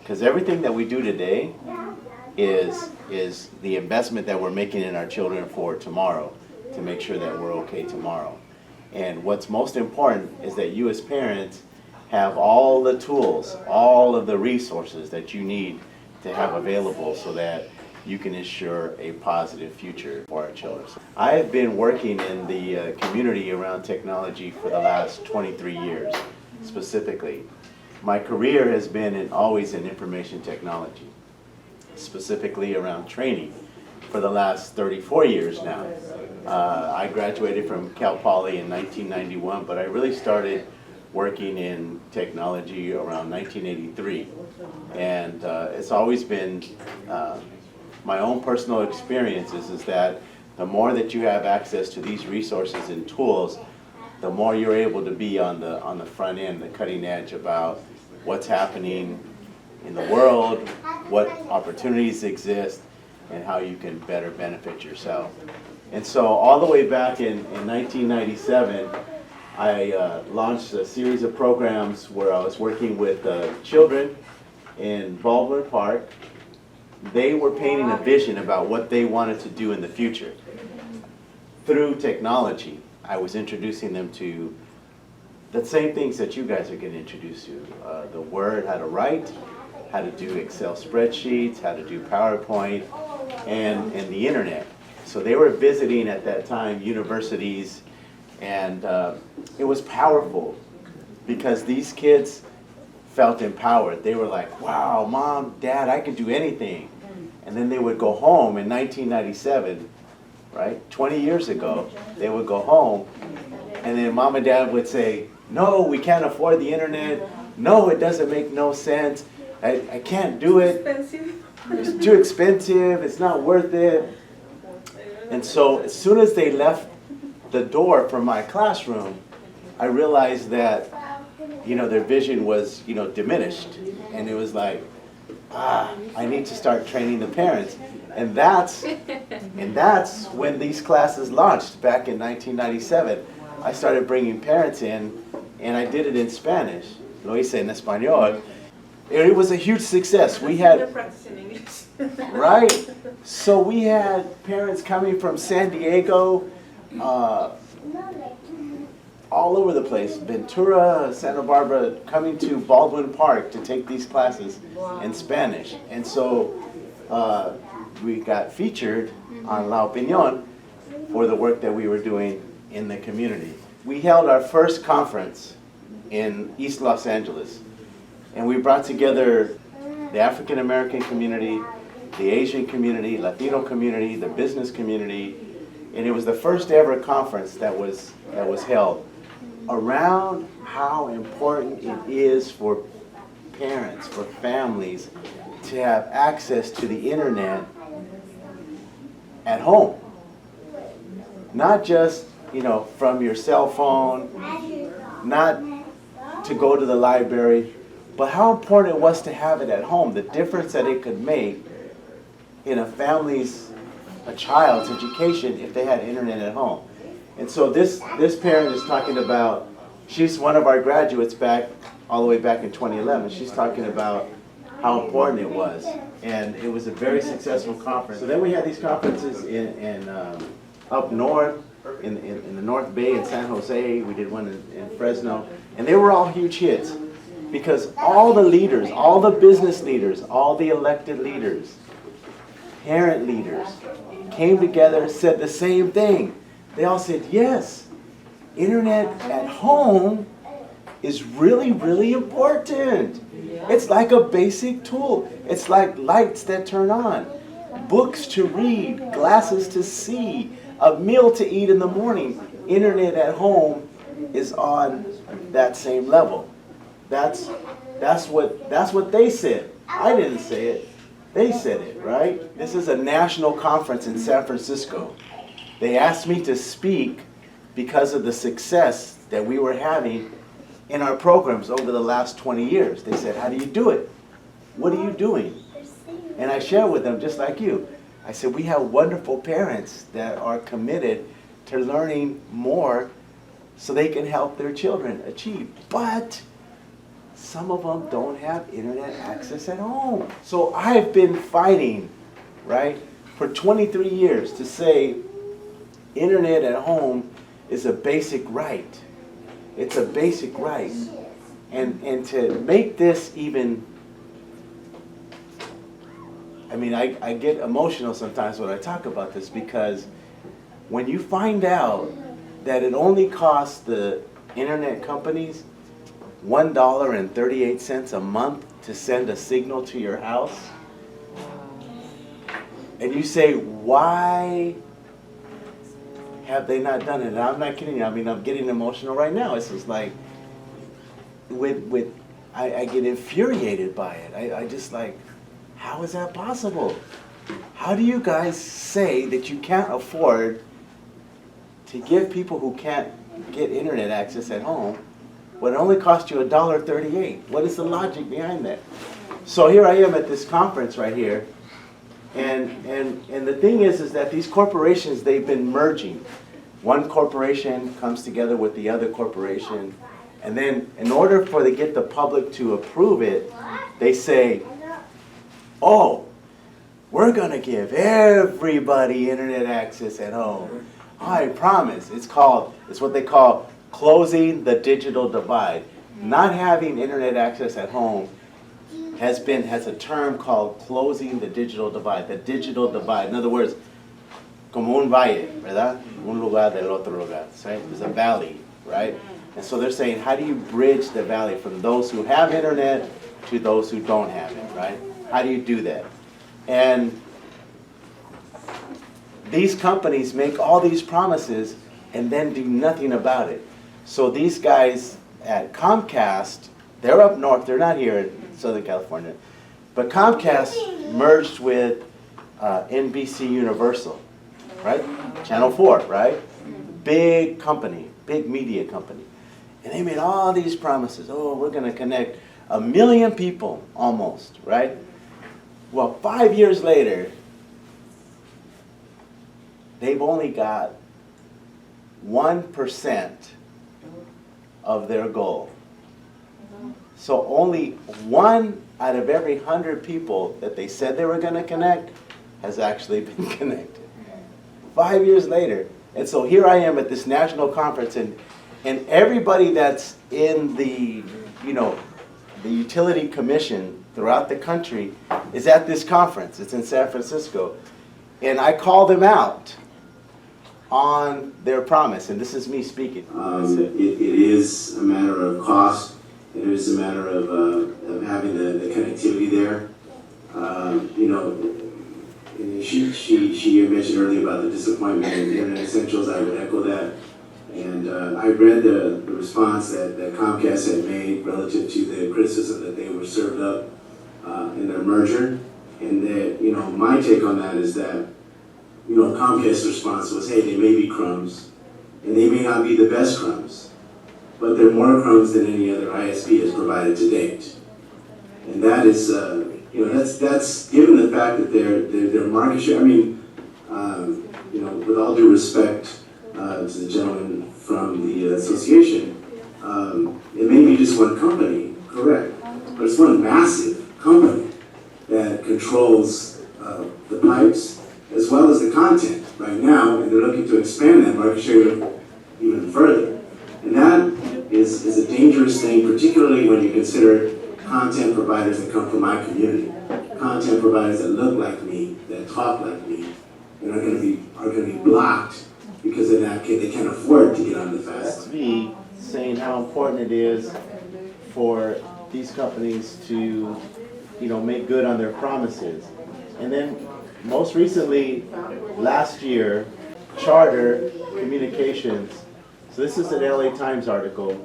Because everything that we do today is the investment that we're making in our children for tomorrow, to make sure that we're okay tomorrow. And what's most important is that you as parents have all the tools, all of the resources that you need to have available so that you can ensure a positive future for our children. I have been working in the community around technology for the last 23 years, specifically. My career has been always in information technology, specifically around training for the last 34 years now. I graduated from Cal Poly in 1991, but I really started working in technology around 1983. And it's always been my own personal experiences is that the more that you have access to these resources and tools, the more you're able to be on the front end, the cutting edge about what's happening in the world, what opportunities exist, and how you can better benefit yourself. And so all the way back in 1997, I launched a series of programs where I was working with children in Baldwin Park. They were painting a vision about what they wanted to do in the future. Through technology, I was introducing them to the same things that you guys are getting introduced to. The Word, how to write, how to do Excel spreadsheets, how to do PowerPoint, and the internet. So they were visiting at that time universities, and it was powerful because these kids felt empowered. They were like, wow, Mom, Dad, I can do anything. And then they would go home in 1997, right, 20 years ago, they would go home, and then Mom and Dad would say, no, we can't afford the internet. No, it doesn't make no sense. I can't do it. It's too expensive. It's not worth it. And so as soon as they left the door from my classroom, I realized that, their vision was, diminished. And it was like, I need to start training the parents. And that's when these classes launched back in 1997. I started bringing parents in, and I did it in Spanish. Lo hice en español. It was a huge success. We had right. So we had parents coming from San Diego, all over the place, Ventura, Santa Barbara, coming to Baldwin Park to take these classes in Spanish. And so we got featured on La Opinión for the work that we were doing in the community. We held our first conference in East Los Angeles, and we brought together the African American community, the Asian community, Latino community, the business community, and it was the first ever conference that was held around how important it is for parents, for families, to have access to the internet at home. Not just, from your cell phone, not to go to the library, but how important it was to have it at home, the difference that it could make in a child's education if they had internet at home. And so this parent is talking about, she's one of our graduates all the way back in 2011. She's talking about how important it was. And it was a very successful conference. So then we had these conferences in up north, in the North Bay in San Jose. We did one in Fresno. And they were all huge hits because all the leaders, all the business leaders, all the elected leaders, parent leaders came together, said the same thing. They all said, yes, internet at home is really, really important. It's like a basic tool. It's like lights that turn on, books to read, glasses to see, a meal to eat in the morning. Internet at home is on that same level. That's what they said. I didn't say it. They said it, right? This is a national conference in San Francisco. They asked me to speak because of the success that we were having in our programs over the last 20 years. They said, how do you do it? What are you doing? And I shared with them, just like you. I said, we have wonderful parents that are committed to learning more so they can help their children achieve. But some of them don't have internet access at home. So I've been fighting, right, for 23 years to say internet at home is a basic right. It's a basic right. And to make this even, I mean, I get emotional sometimes when I talk about this, because when you find out that it only costs the internet companies $1.38 a month to send a signal to your house, and you say, why have they not done it? And I'm not kidding you. I mean, I'm getting emotional right now. It's just like, I get infuriated by it. I just like, how is that possible? How do you guys say that you can't afford to give people who can't get internet access at home when it only costs you $1.38? What is the logic behind that? So here I am at this conference right here, and the thing is that these corporations, they've been merging. One corporation comes together with the other corporation, and then in order for to get the public to approve it, they say, oh, we're going to give everybody internet access at home. I promise. It's what they call closing the digital divide. Not having internet access at home has a term called closing the digital divide. The digital divide. In other words, como un valle, ¿verdad? Un lugar del otro lugar. Right? There's a valley, right? And so they're saying, how do you bridge the valley from those who have internet to those who don't have it, right? How do you do that? And these companies make all these promises and then do nothing about it. So these guys at Comcast, they're up north, they're not here in Southern California, but Comcast merged with NBC Universal, right? Channel 4, right? Big company, big media company. And they made all these promises. Oh, we're going to connect 1 million people, almost, right? Well, 5 years later, they've only got 1% of their goal. So only 1 out of every 100 people that they said they were going to connect has actually been connected. 5 years later. And so here I am at this national conference, and everybody that's in the, the utility commission throughout the country is at this conference. It's in San Francisco. And I call them out on their promise, and this is me speaking. It is a matter of cost. It is a matter of having the connectivity there. She had mentioned earlier about the disappointment in Internet Essentials. I would echo that. And I read the response that Comcast had made relative to the criticism that they were served up in their merger. And that, my take on that is that, Comcast's response was, hey, they may be crumbs, and they may not be the best crumbs, but they're more crumbs than any other ISP has provided to date. And that is, that's given the fact that their market share. I mean, with all due respect to the gentleman from the association, it may be just one company, correct, but it's one massive company that controls the pipes as well as the content right now, and they're looking to expand that market share even further. And that is a dangerous thing, particularly when you consider content providers that come from my community, content providers that look like me, that talk like me, and are going to be blocked because they can't afford to get on the fast. That's me saying how important it is for these companies to, make good on their promises. And then most recently, last year, Charter Communications, so this is an LA Times article,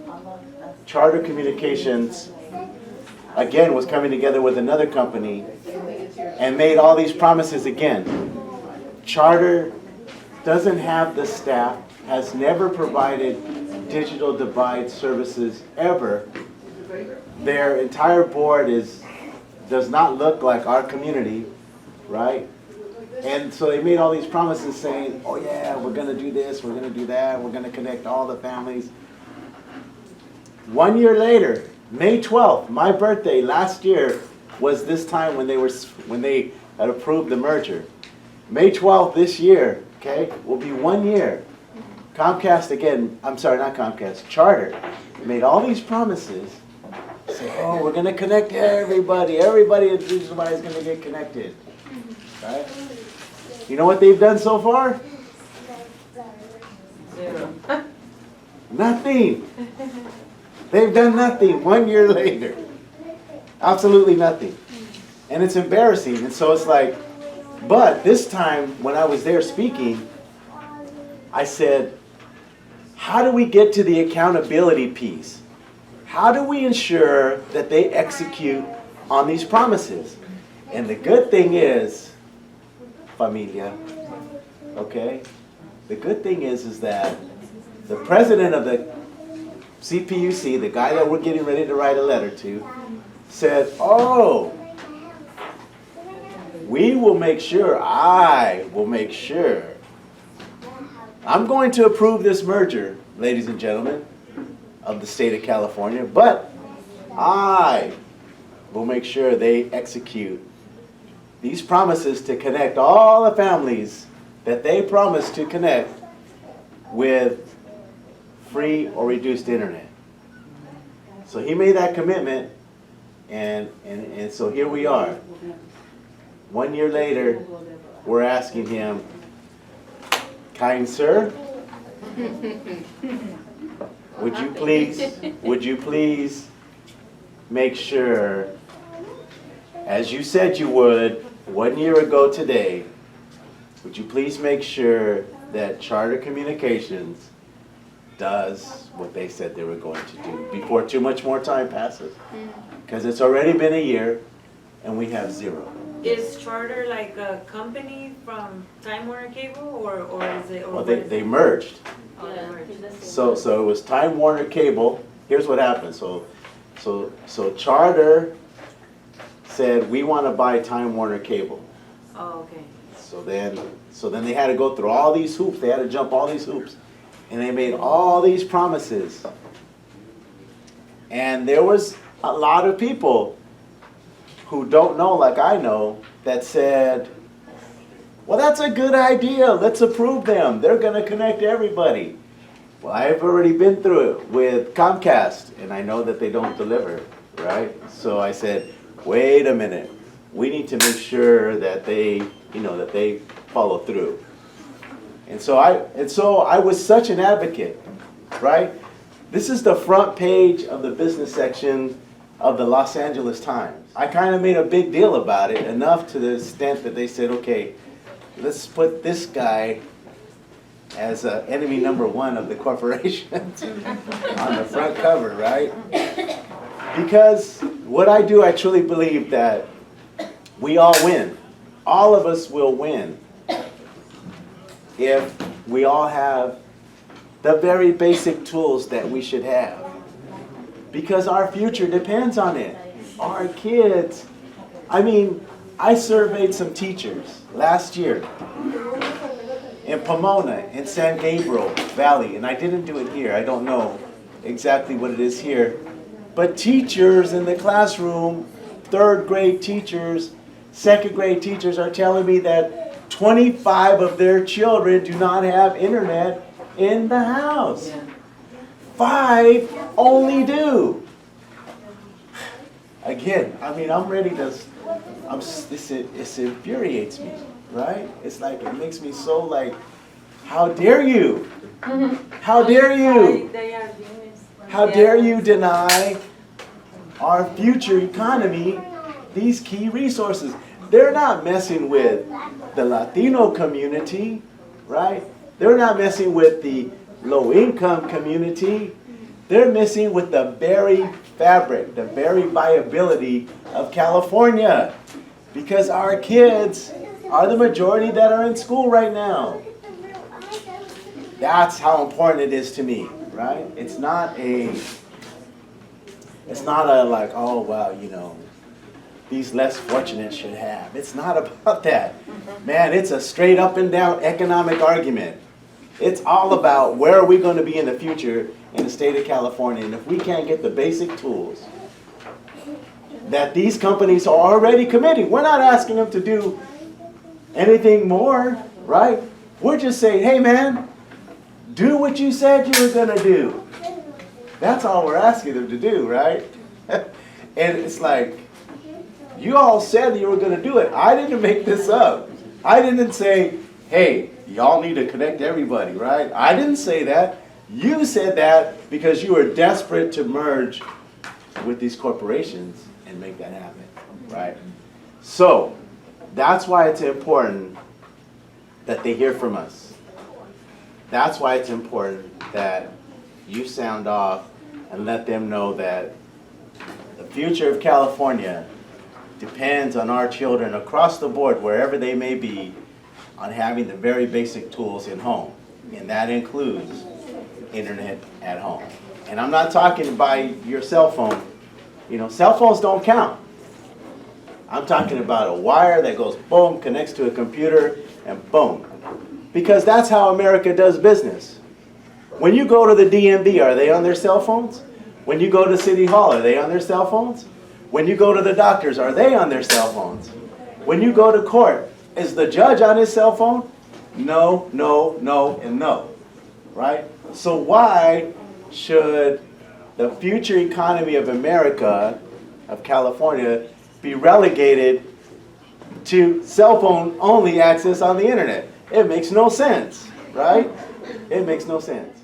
Charter Communications, again, was coming together with another company and made all these promises again. Charter doesn't have the staff, has never provided digital divide services ever. Their entire board does not look like our community, right? And so they made all these promises saying, oh yeah, we're going to do this, we're going to do that, we're going to connect all the families. 1 year later, May 12th, my birthday last year was this time when they had approved the merger. May 12th this year, okay, will be 1 year. Comcast again, I'm sorry, not Comcast, Charter made all these promises. Say, oh, we're going to connect everybody. Everybody in Distrito is going to get connected. Right? You know what they've done so far? Zero. Nothing. They've done nothing 1 year later. Absolutely nothing. And it's embarrassing. And so it's like, but this time when I was there speaking, I said, how do we get to the accountability piece? How do we ensure that they execute on these promises? And the good thing is, familia, okay? The good thing is that the president of the CPUC, the guy that we're getting ready to write a letter to, said, oh, we will make sure, I will make sure. I'm going to approve this merger, ladies and gentlemen, of the state of California, but I will make sure they execute these promises to connect all the families that they promised to connect with free or reduced internet. So he made that commitment, and so here we are. 1 year later, we're asking him, kind sir, would you please make sure, as you said you would 1 year ago today, would you please make sure that Charter Communications does what they said they were going to do before too much more time passes? Because it's already been a year and we have zero. Is Charter like a company from Time Warner Cable, or is it? Or Well, they merged. Oh, they merged. So it was Time Warner Cable. Here's what happened. So Charter said, we want to buy Time Warner Cable. Oh, okay. So then they had to go through all these hoops. They had to jump all these hoops. And they made all these promises. And there was a lot of people who don't know like I know that said, well, that's a good idea. Let's approve them. They're going to connect everybody. Well, I've already been through it with Comcast, and I know that they don't deliver, right? So I said, wait a minute. We need to make sure that they follow through. And so I was such an advocate, right? This is the front page of the business section of the Los Angeles Times. I kind of made a big deal about it, enough to the extent that they said, okay, let's put this guy as enemy number one of the corporation on the front cover, right? Because what I do, I truly believe that we all win. All of us will win if we all have the very basic tools that we should have. Because our future depends on it. Our kids. I mean, I surveyed some teachers last year in Pomona, in San Gabriel Valley, and I didn't do it here. I don't know exactly what it is here. But teachers in the classroom, third grade teachers, second grade teachers are telling me that 25 of their children do not have internet in the house. 5 only do. Again, I mean, I'm ready to, this infuriates me, right? It's like, it makes me so like, how dare you? How dare you? How dare you deny our future economy these key resources? They're not messing with the Latino community, right? They're not messing with the low-income community. They're messing with the very fabric, the very viability of California. Because our kids are the majority that are in school right now. That's how important it is to me, right? It's not a like, oh, well, you know, these less fortunate should have. It's not about that. Man, it's a straight up and down economic argument. It's all about where are we going to be in the future in the state of California. And if we can't get the basic tools that these companies are already committing. We're not asking them to do anything more, right? We're just saying, hey man, do what you said you were gonna do. That's all we're asking them to do, right? And it's like, you all said you were gonna do it. I didn't make this up. I didn't say, hey, y'all need to connect everybody, right? I didn't say that. You said that because you were desperate to merge with these corporations and make that happen, right? So, that's why it's important that they hear from us. That's why it's important that you sound off and let them know that the future of California depends on our children across the board, wherever they may be, on having the very basic tools in home. And that includes internet at home. And I'm not talking by your cell phone. You know, cell phones don't count. I'm talking about a wire that goes boom, connects to a computer, and boom. Because that's how America does business. When you go to the DMV, are they on their cell phones? When you go to City Hall, are they on their cell phones? When you go to the doctors, are they on their cell phones? When you go to court, is the judge on his cell phone? No, no, no, and no. Right? So why should the future economy of America, of California, be relegated to cell phone only access on the internet? It makes no sense, right? It makes no sense.